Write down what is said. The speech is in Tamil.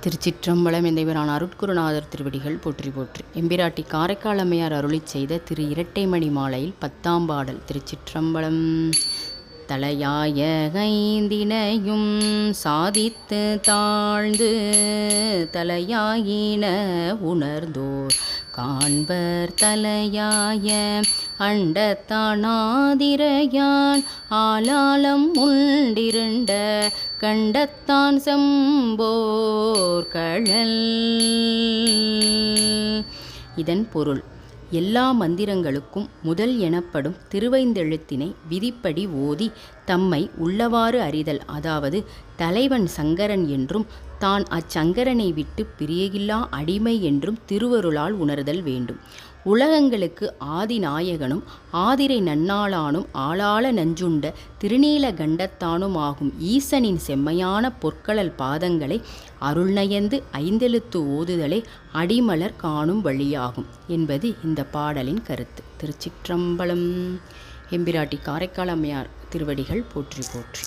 திருச்சிற்றம்பலம். எந்தைவரான் அருட்குருநாதர் திருவடிகள் போற்றி போற்றி. எம்பிராட்டி காரைக்கால் அம்மையார் அருளிச் செய்த திரு இரட்டைமணி மாலையில் 10ஆம் பாடல். திருச்சிற்றம்பலம். தலையாய ஐந்தினையும் சாதித்து தாழ்ந்து தலையாயின உணர்ந்தோர் காண்பர் தலையாய அண்டத்தானாதிரையான் ஆலாலம் உண்டிருண்ட கண்டத்தான் செம்போர் கழல். இதன் பொருள்: எல்லா மந்திரங்களுக்கும் முதல் எனப்படும் திருவைந்தெழுத்தினை விதிப்படி ஓதி தம்மை உள்ளவாறு அறிதல், அதாவது தலைவன் சங்கரன் என்றும் தான் அச்சங்கரனை விட்டு பிரியகில்லா அடிமை என்றும் திருவருளால் உணர்தல் வேண்டும். உலகங்களுக்கு ஆதிநாயகனும் ஆதிரை நன்னாளானும் ஆளாள நஞ்சுண்ட திருநீல கண்டத்தானும் ஆகும் ஈசனின் செம்மையான பொற்களல் பாதங்களை அருள்நயந்து ஐந்தெழுத்து ஓதுதலே அடிமலர் காணும் வழியாகும் என்பது இந்த பாடலின் கருத்து. திருச்சிற்றம்பலம். எம்பிராட்டி காரைக்கால் அம்மையார் திருவடிகள் போற்றி போற்றி.